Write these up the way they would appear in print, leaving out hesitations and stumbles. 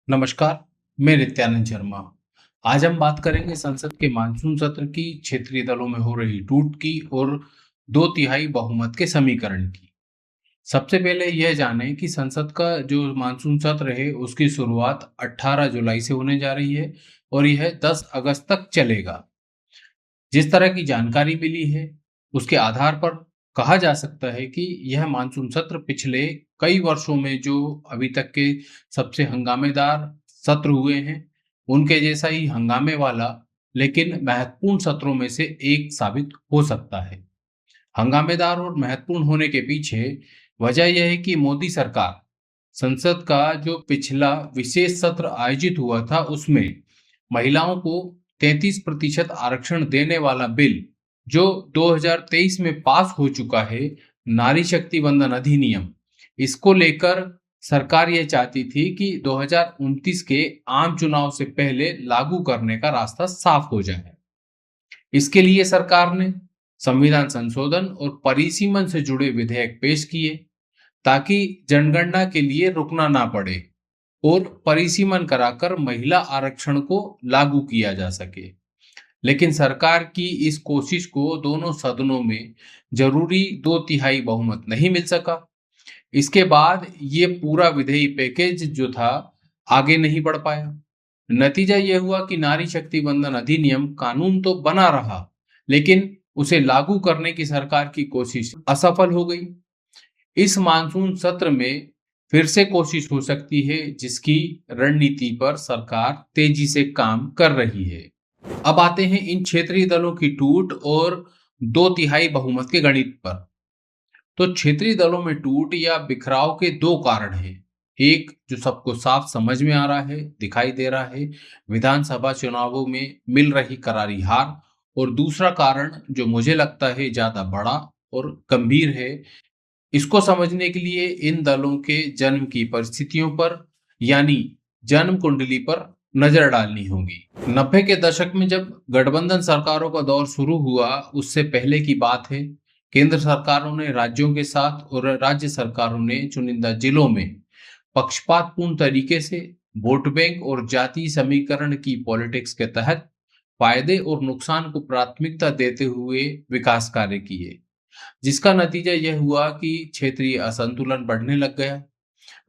नमस्कार, मैं नित्यानंद शर्मा। आज हम बात करेंगे संसद के मानसून सत्र की, क्षेत्रीय दलों में हो रही टूट की और दो तिहाई बहुमत के समीकरण की। सबसे पहले यह जानें कि संसद का जो मानसून सत्र है, उसकी शुरुआत 18 जुलाई से होने जा रही है और यह 10 अगस्त तक चलेगा। जिस तरह की जानकारी मिली है, उसके आधार पर कहा जा सकता है कि यह मानसून सत्र पिछले कई वर्षों में जो अभी तक के सबसे हंगामेदार सत्र हुए हैं, उनके जैसा ही हंगामे वाला लेकिन महत्वपूर्ण सत्रों में से एक साबित हो सकता है। हंगामेदार और महत्वपूर्ण होने के पीछे वजह यह है कि मोदी सरकार संसद का जो पिछला विशेष सत्र आयोजित हुआ था, उसमें महिलाओं को 33% आरक्षण देने वाला बिल जो 2023 में पास हो चुका है, नारी शक्ति वंदन अधिनियम, इसको लेकर सरकार ये चाहती थी कि 2029 के आम चुनाव से पहले लागू करने का रास्ता साफ हो जाए। इसके लिए सरकार ने संविधान संशोधन और परिसीमन से जुड़े विधेयक पेश किए ताकि जनगणना के लिए रुकना ना पड़े और परिसीमन कराकर महिला आरक्षण को लागू किया जा सके। लेकिन सरकार की इस कोशिश को दोनों सदनों में जरूरी दो तिहाई बहुमत नहीं मिल सका। इसके बाद ये पूरा विधेयी पैकेज जो था, आगे नहीं बढ़ पाया। नतीजा यह हुआ कि नारी शक्ति वंदन अधिनियम कानून तो बना रहा, लेकिन उसे लागू करने की सरकार की कोशिश असफल हो गई। इस मानसून सत्र में फिर से कोशिश हो सकती है, जिसकी रणनीति पर सरकार तेजी से काम कर रही है। अब आते हैं इन क्षेत्रीय दलों की टूट और दो तिहाई बहुमत के गणित पर। तो क्षेत्रीय दलों में टूट या बिखराव के दो कारण हैं। एक जो सबको साफ समझ में आ रहा है, दिखाई दे रहा है, विधानसभा चुनावों में मिल रही करारी हार, और दूसरा कारण जो मुझे लगता है ज्यादा बड़ा और गंभीर है। इसको समझने के लिए इन दलों के जन्म की परिस्थितियों पर, यानी जन्म कुंडली पर नजर डालनी होगी। 90 के दशक में जब गठबंधन सरकारों का दौर शुरू हुआ, उससे पहले की बात है, केंद्र सरकारों ने राज्यों के साथ और राज्य सरकारों ने चुनिंदा जिलों में पक्षपातपूर्ण तरीके से वोट बैंक और जाति समीकरण की पॉलिटिक्स के तहत फायदे और नुकसान को प्राथमिकता देते हुए विकास कार्य किए, जिसका नतीजा यह हुआ कि क्षेत्रीय असंतुलन बढ़ने लग गया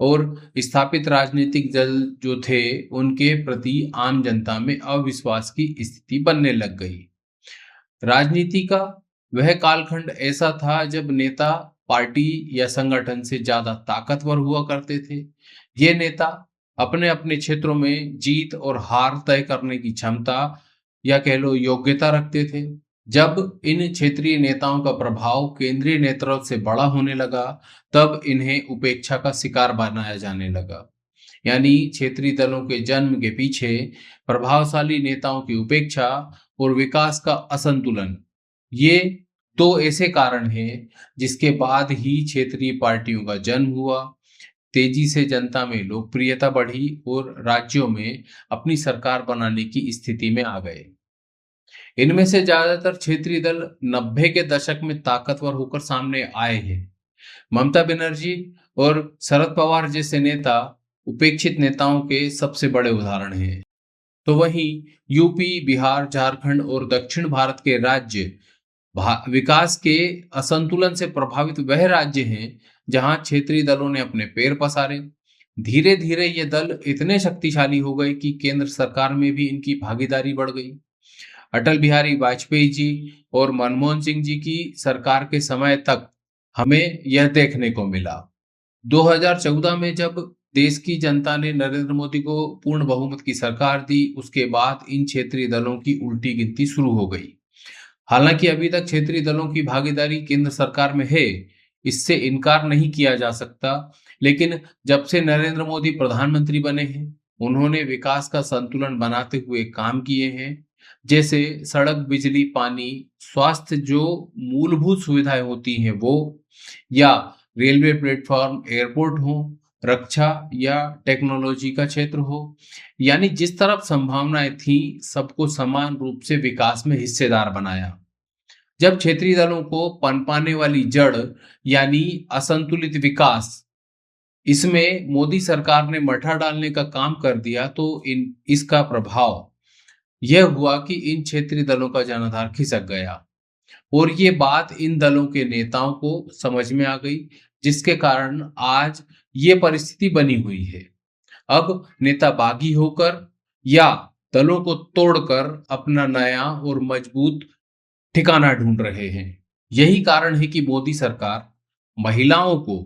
और स्थापित राजनीतिक दल जो थे, उनके प्रति आम जनता में अविश्वास की स्थिति बनने लग गई। राजनीति का वह कालखंड ऐसा था जब नेता पार्टी या संगठन से ज्यादा ताकतवर हुआ करते थे। ये नेता अपने अपने क्षेत्रों में जीत और हार तय करने की क्षमता या कह लो योग्यता रखते थे। जब इन क्षेत्रीय नेताओं का प्रभाव केंद्रीय नेतृत्व से बड़ा होने लगा, तब इन्हें उपेक्षा का शिकार बनाया जाने लगा। यानी क्षेत्रीय दलों के जन्म के पीछे प्रभावशाली नेताओं की उपेक्षा और विकास का असंतुलन, ये दो ऐसे कारण हैं जिसके बाद ही क्षेत्रीय पार्टियों का जन्म हुआ, तेजी से जनता में लोकप्रियता बढ़ी और राज्यों में अपनी सरकार बनाने की स्थिति में आ गए। इनमें से ज्यादातर क्षेत्रीय दल 90 के दशक में ताकतवर होकर सामने आए हैं। ममता बनर्जी और शरद पवार जैसे नेता उपेक्षित नेताओं के सबसे बड़े उदाहरण हैं। तो वहीं यूपी, बिहार, झारखंड और दक्षिण भारत के राज्य विकास के असंतुलन से प्रभावित वह राज्य हैं जहां क्षेत्रीय दलों ने अपने पैर पसारे। धीरे धीरे ये दल इतने शक्तिशाली हो गए कि केंद्र सरकार में भी इनकी भागीदारी बढ़ गई। अटल बिहारी वाजपेयी जी और मनमोहन सिंह जी की सरकार के समय तक हमें यह देखने को मिला। 2014 में जब देश की जनता ने नरेंद्र मोदी को पूर्ण बहुमत की सरकार दी, उसके बाद इन क्षेत्रीय दलों की उल्टी गिनती शुरू हो गई। हालांकि अभी तक क्षेत्रीय दलों की भागीदारी केंद्र सरकार में है, इससे इनकार नहीं किया जा सकता। लेकिन जब से नरेंद्र मोदी प्रधानमंत्री बने हैं, उन्होंने विकास का संतुलन बनाते हुए काम किए हैं। जैसे सड़क, बिजली, पानी, स्वास्थ्य जो मूलभूत सुविधाएं होती हैं वो, या रेलवे प्लेटफॉर्म, एयरपोर्ट हो, रक्षा या टेक्नोलॉजी का क्षेत्र हो। यानी जिस तरफ संभावनाएं थी, सबको समान रूप से विकास में हिस्सेदार बनाया। जब क्षेत्रीय दलों को पनपाने वाली जड़ यानी असंतुलित विकास इसमें मोदी सरकार ने मठा डालने का काम कर दिया, तो इसका प्रभाव यह हुआ कि इन क्षेत्रीय दलों का जनाधार खिसक गया और ये बात इन दलों के नेताओं को समझ में आ गई, जिसके कारण आज ये परिस्थिति बनी हुई है। अब नेता बागी होकर या दलों को तोड़कर अपना नया और मजबूत ठिकाना ढूंढ रहे हैं। यही कारण है कि मोदी सरकार महिलाओं को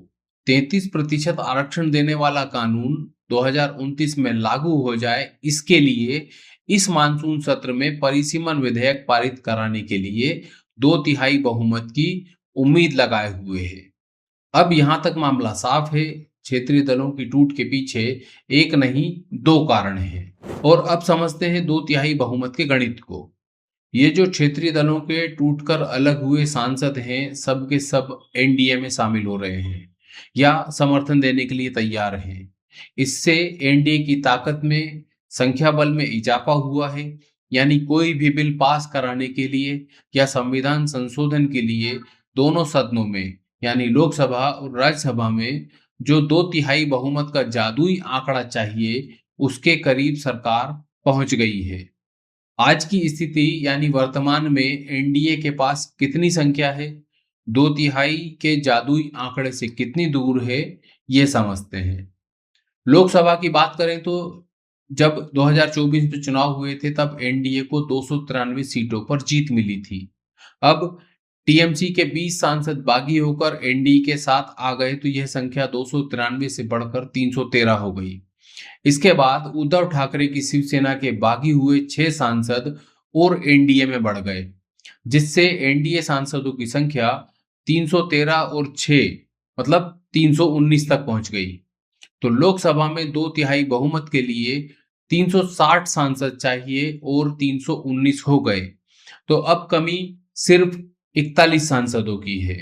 33% आरक्षण देने वाला कानून 2029 में लागू हो जाए, इसके लिए इस मानसून सत्र में परिसीमन विधेयक पारित कराने के लिए 2/3 बहुमत की उम्मीद लगाए हुए है। अब यहां तक मामला साफ है, क्षेत्रीय दलों की टूट के पीछे एक नहीं 2 कारण हैं और अब समझते हैं 2/3 बहुमत के गणित को। ये जो क्षेत्रीय दलों के टूटकर अलग हुए सांसद हैं, सब के सब एनडीए में शामिल हो रहे हैं या समर्थन देने के लिए तैयार हैं। इससे एनडीए की ताकत में, संख्या बल में इजाफा हुआ है, यानी कोई भी बिल पास कराने के लिए या संविधान संशोधन के लिए दोनों सदनों में यानी लोकसभा और राज्यसभा में जो 2/3 बहुमत का जादुई आंकड़ा चाहिए, उसके करीब सरकार पहुंच गई है। आज की स्थिति यानी वर्तमान में एनडीए के पास कितनी संख्या है, 2/3 के जादुई आंकड़े से कितनी दूर है, ये समझते हैं। लोकसभा की बात करें तो जब 2024 में चुनाव हुए थे, तब एनडीए को 293 सीटों पर जीत मिली थी। अब टीएमसी के 20 सांसद बागी होकर एनडीए के साथ आ गए, तो यह संख्या 293 से बढ़कर 313 हो गई। इसके बाद उद्धव ठाकरे की शिवसेना के बागी हुए 6 सांसद और एनडीए में बढ़ गए, जिससे एनडीए सांसदों की संख्या 313 और 6 मतलब 319 तक पहुंच गई। तो लोकसभा में 2/3 बहुमत के लिए 360 सांसद चाहिए और 319 हो गए। तो अब कमी सिर्फ 41 सांसदों की है।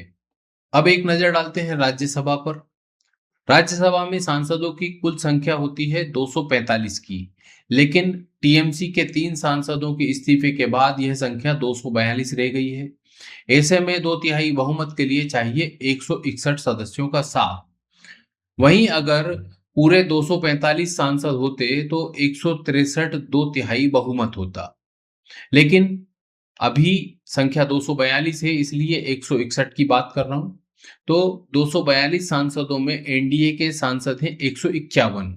अब एक नजर डालते हैं राज्यसभा पर। राज्यसभा में सांसदों की कुल संख्या होती है 245 की, लेकिन टीएमसी के 3 सांसदों के इस्तीफे के बाद यह संख्या 242 रह गई है। ऐसे में 2/3 बहुमत के लिए चाहिए 161 सदस्यों का साथ। वहीं अगर पूरे 245 सांसद होते तो 163 2/3 बहुमत होता, लेकिन अभी संख्या 242 है, इसलिए 161 की बात कर रहा हूं। तो 242 सांसदों में एनडीए के सांसद हैं 151।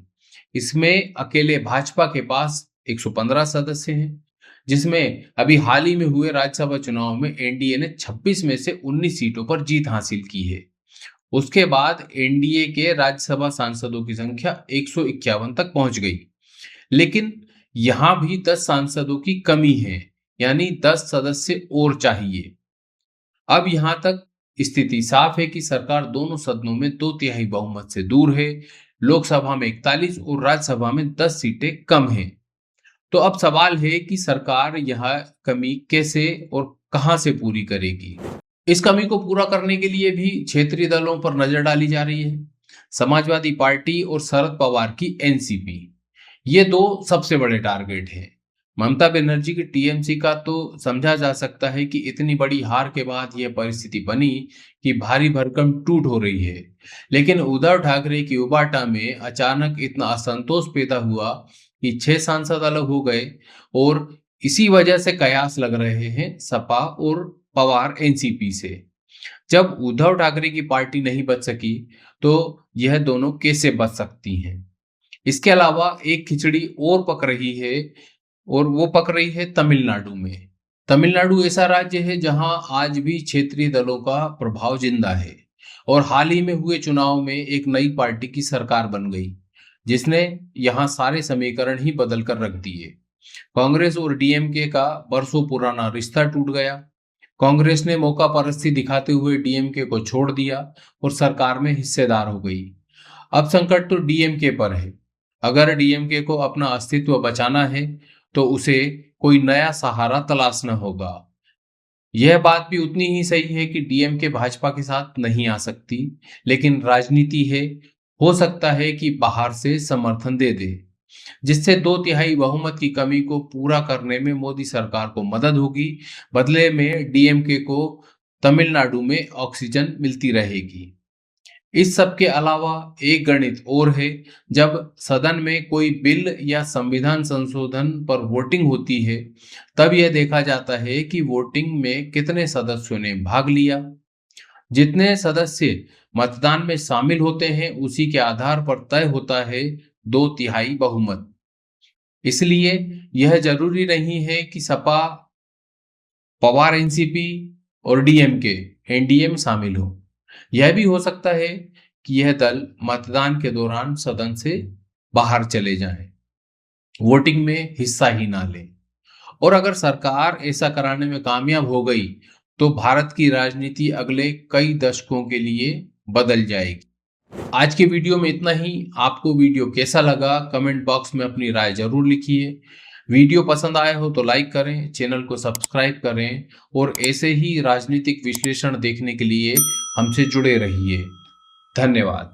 इसमें अकेले भाजपा के पास 115 सदस्य हैं, जिसमें अभी हाल ही में हुए राज्यसभा चुनाव में एनडीए ने 26 में से 19 सीटों पर जीत हासिल की है। उसके बाद एनडीए के राज्यसभा सांसदों की संख्या 151 तक पहुंच गई, लेकिन यहां भी 10 सांसदों की कमी है, यानी 10 सदस्य और चाहिए। अब यहां तक स्थिति साफ है कि सरकार दोनों सदनों में 2/3 बहुमत से दूर है। लोकसभा में 41 और राज्यसभा में 10 सीटें कम हैं। तो अब सवाल है कि सरकार यह कमी कैसे और कहां से पूरी करेगी। इस कमी को पूरा करने के लिए भी क्षेत्रीय दलों पर नजर डाली जा रही है। समाजवादी पार्टी और शरद पवार की एनसीपी, ये 2 सबसे बड़े टारगेट हैं। ममता बनर्जी की टीएमसी का तो समझा जा सकता है कि इतनी बड़ी हार के बाद यह परिस्थिति बनी कि भारी भरकम टूट हो रही है, लेकिन उद्धव ठाकरे की उबाटा में अचानक इतना असंतोष पैदा हुआ कि 6 सांसद अलग हो गए और इसी वजह से कयास लग रहे हैं सपा और पवार एनसीपी से। जब उद्धव ठाकरे की पार्टी नहीं बच सकी, तो यह दोनों कैसे बच सकती हैं। इसके अलावा एक खिचड़ी और पक रही है, और वो पक रही है तमिलनाडु में। तमिलनाडु ऐसा राज्य है जहां आज भी क्षेत्रीय दलों का प्रभाव जिंदा है और हाल ही में हुए चुनाव में एक नई पार्टी की सरकार बन गई, जिसने यहां सारे समीकरण ही बदल कर रख दिए। कांग्रेस और डीएमके का बरसों पुराना रिश्ता टूट गया। कांग्रेस ने मौका परस्ती दिखाते हुए डीएमके को छोड़ दिया और सरकार में हिस्सेदार हो गई। अब संकट तो डीएमके पर है। अगर डीएमके को अपना अस्तित्व बचाना है, तो उसे कोई नया सहारा तलाशना होगा। यह बात भी उतनी ही सही है कि डीएमके भाजपा के साथ नहीं आ सकती, लेकिन राजनीति है, हो सकता है कि बाहर से समर्थन दे दे, जिससे 2/3 बहुमत की कमी को पूरा करने में मोदी सरकार को मदद होगी। बदले में डीएमके को तमिलनाडु में ऑक्सीजन मिलती रहेगी। इस सब के अलावा एक गणित और है, जब सदन में कोई बिल या संविधान संशोधन पर वोटिंग होती है, तब यह देखा जाता है कि वोटिंग में कितने सदस्यों ने भाग लिया। जितने सदस्य मतदान में शामिल होते हैं, उसी के आधार पर तय होता है 2/3 बहुमत। इसलिए यह जरूरी नहीं है कि सपा, पवार एनसीपी और डीएमके एनडीए में शामिल हो। यह भी हो सकता है कि यह दल मतदान के दौरान सदन से बाहर चले जाएं, वोटिंग में हिस्सा ही ना लें। और अगर सरकार ऐसा कराने में कामयाब हो गई, तो भारत की राजनीति अगले कई दशकों के लिए बदल जाएगी। आज के वीडियो में इतना ही। आपको वीडियो कैसा लगा, कमेंट बॉक्स में अपनी राय जरूर लिखिए। वीडियो पसंद आया हो तो लाइक करें, चैनल को सब्सक्राइब करें और ऐसे ही राजनीतिक विश्लेषण देखने के लिए हमसे जुड़े रहिए। धन्यवाद।